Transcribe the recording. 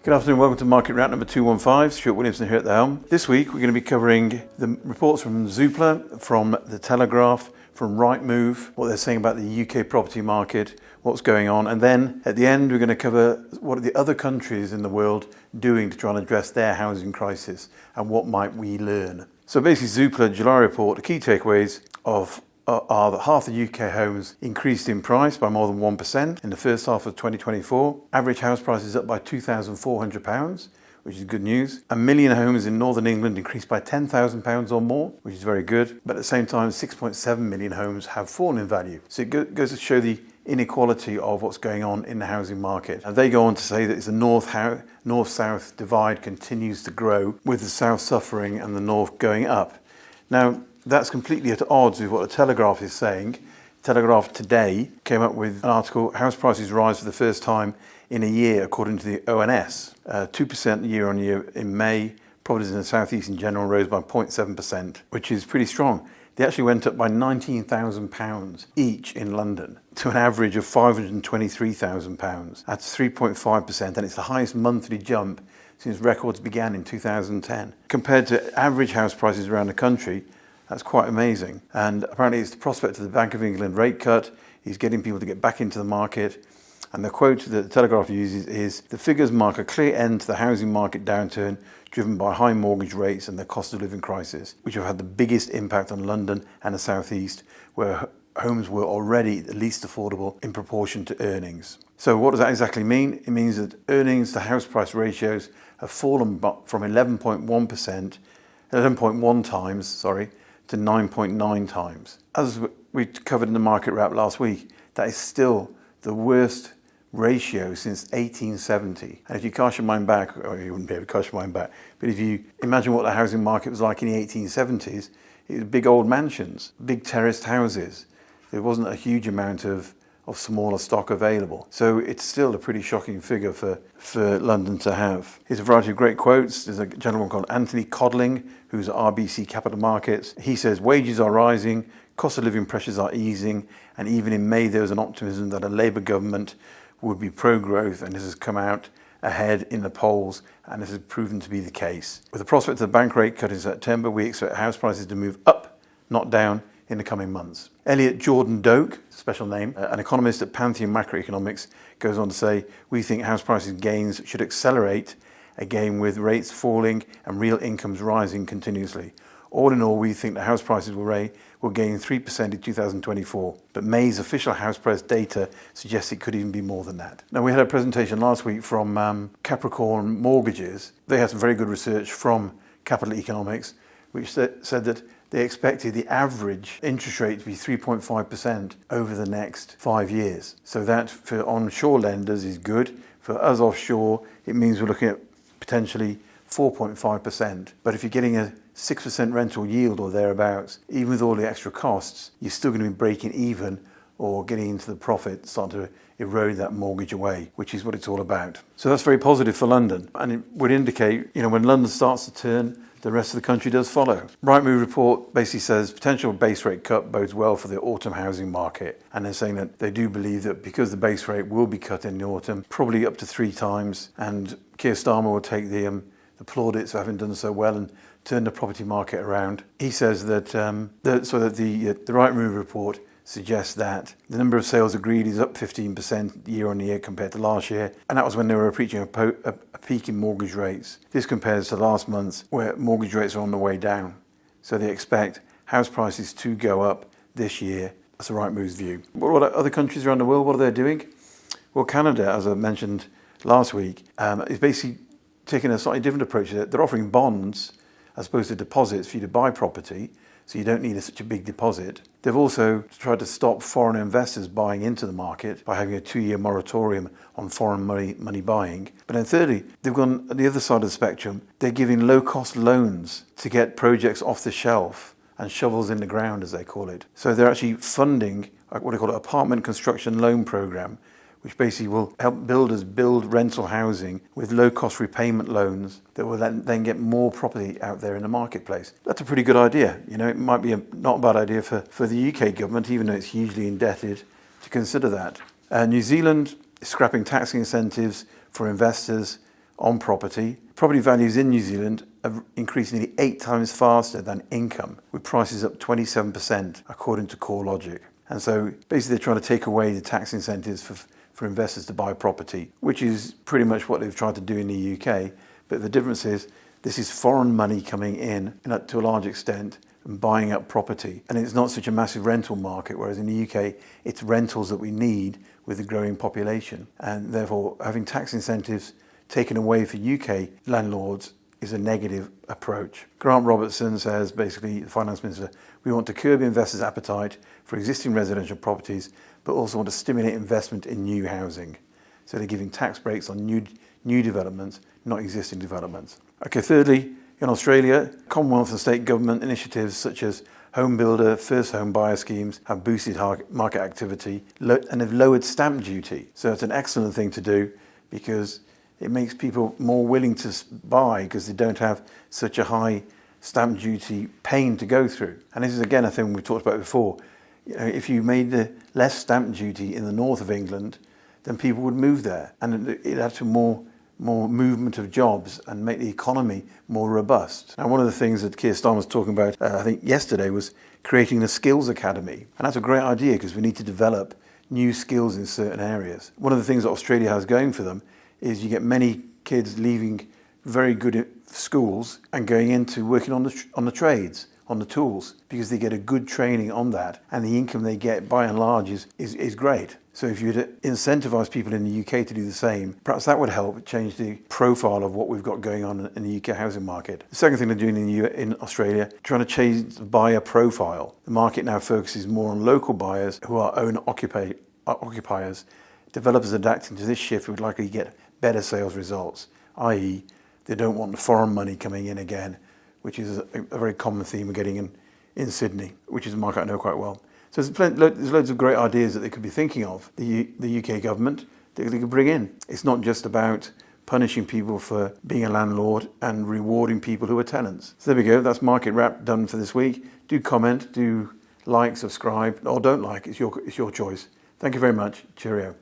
Good afternoon, welcome to Market Wrap number 215. Stuart Williamson here at the helm. This week we're going to be covering the reports from Zoopla, from the Telegraph, from Rightmove, what they're saying about the UK property market, what's going on, and then at the end we're going to cover what are the other countries in the world doing to try and address their housing crisis and what might we learn. So basically Zoopla July report, the key takeaways are that half the UK homes increased in price by more than 1% in the first half of 2024. Average house price is up by £2,400, which is good news. 1 million homes in northern England increased by £10,000 or more, which is very good. But at the same time, 6.7 million homes have fallen in value. So it goes to show the inequality of what's going on in the housing market. And they go on to say that it's the north-south divide continues to grow, with the south suffering and the north going up. Now, that's completely at odds with what the Telegraph is saying. Telegraph today came up with an article, house prices rise for the first time in a year, according to the ONS. 2% year on year in May. Properties in the southeast in general rose by 0.7%, which is pretty strong. They actually went up by £19,000 each in London to an average of £523,000. That's 3.5%, and it's the highest monthly jump since records began in 2010. Compared to average house prices around the country, that's quite amazing. And apparently it's the prospect of the Bank of England rate cut is getting people to get back into the market. And the quote that the Telegraph uses is, "The figures mark a clear end to the housing market downturn driven by high mortgage rates and the cost of living crisis, which have had the biggest impact on London and the South East, where homes were already the least affordable in proportion to earnings." So what does that exactly mean? It means that earnings to house price ratios have fallen from 11.1 times, to 9.9 times. As we covered in the market wrap last week, that is still the worst ratio since 1870. And if you cast your mind back, or you wouldn't be able to cast your mind back, but if you imagine what the housing market was like in the 1870s, it was big old mansions, big terraced houses. There wasn't a huge amount of smaller stock available. So it's still a pretty shocking figure for London to have. Here's a variety of great quotes. There's a gentleman called Anthony Codling, who's at RBC Capital Markets. He says, "Wages are rising, cost of living pressures are easing, and even in May there was an optimism that a Labour government would be pro-growth, and this has come out ahead in the polls, and this has proven to be the case. With the prospect of the bank rate cut in September, we expect house prices to move up, not down, in the coming months." Elliot Jordan Doak, special name, an economist at Pantheon Macroeconomics, goes on to say, "We think house prices gains should accelerate again with rates falling and real incomes rising continuously. All in all, we think the house prices will gain 3% in 2024, but May's official house price data suggests it could even be more than that." Now, we had a presentation last week from Capricorn Mortgages. They had some very good research from Capital Economics, which said that they expected the average interest rate to be 3.5% over the next 5 years. So that for onshore lenders is good. For us offshore, it means we're looking at potentially 4.5%. But if you're getting a 6% rental yield or thereabouts, even with all the extra costs, you're still going to be breaking even or getting into the profit, starting to erode that mortgage away, which is what it's all about. So that's very positive for London. And it would indicate, when London starts to turn, the rest of the country does follow. Rightmove report basically says potential base rate cut bodes well for the autumn housing market. And they're saying that they do believe that because the base rate will be cut in the autumn, probably up to 3 times, and Keir Starmer will take the plaudits for having done so well and turn the property market around. He says that the Rightmove report suggests that the number of sales agreed is up 15% year on year compared to last year, and that was when they were preaching a peak in mortgage rates. This compares to last month, where mortgage rates are on the way down. So they expect house prices to go up this year. That's the Rightmove's view. What are other countries around the world? What are they doing? Well, Canada, as I mentioned last week, is basically taking a slightly different approach. They're offering bonds as opposed to deposits for you to buy property, so you don't need such a big deposit. They've also tried to stop foreign investors buying into the market by having a 2-year moratorium on foreign money buying. But then thirdly, they've gone at the other side of the spectrum. They're giving low-cost loans to get projects off the shelf and shovels in the ground, as they call it. So they're actually funding what they call an apartment construction loan program, which basically will help builders build rental housing with low-cost repayment loans that will then get more property out there in the marketplace. That's a pretty good idea. It might be not a bad idea for the UK government, even though it's hugely indebted, to consider that. New Zealand is scrapping tax incentives for investors on property. Property values in New Zealand have increased nearly 8 times faster than income, with prices up 27% according to CoreLogic. And so basically they're trying to take away the tax incentives for investors to buy property, which is pretty much what they've tried to do in the UK. But the difference is this is foreign money coming in and to a large extent and buying up property. And it's not such a massive rental market, whereas in the UK, it's rentals that we need with the growing population. And therefore, having tax incentives taken away for UK landlords is a negative approach. Grant Robertson says, basically, the Finance Minister, we want to curb investors' appetite for existing residential properties, but also want to stimulate investment in new housing. So they're giving tax breaks on new developments, not existing developments. Okay, thirdly, in Australia, Commonwealth and state government initiatives such as home builder, first home buyer schemes have boosted market activity and have lowered stamp duty. So it's an excellent thing to do because it makes people more willing to buy because they don't have such a high stamp duty pain to go through. And this is again a thing we've talked about before. You know, if you made less stamp duty in the north of England, then people would move there, and it had to more movement of jobs and make the economy more robust. Now, one of the things that Keir Starmer was talking about, I think yesterday, was creating a skills academy, and that's a great idea because we need to develop new skills in certain areas. One of the things that Australia has going for them is you get many kids leaving very good schools and going into working on the trades, on the tools, because they get a good training on that, and the income they get by and large is great. So if you were to incentivize people in the UK to do the same, perhaps that would help change the profile of what we've got going on in the UK housing market. The second thing they're doing in Australia, trying to change the buyer profile. The market now focuses more on local buyers who are owner occupiers. Developers adapting to this shift would likely get better sales results, i.e. they don't want the foreign money coming in again, which is a very common theme we're getting in Sydney, which is a market I know quite well. So there's loads of great ideas that they could be thinking of, the UK government, that they could bring in. It's not just about punishing people for being a landlord and rewarding people who are tenants. So there we go, that's Market Wrap done for this week. Do comment, do like, subscribe, or don't like, it's your choice. Thank you very much. Cheerio.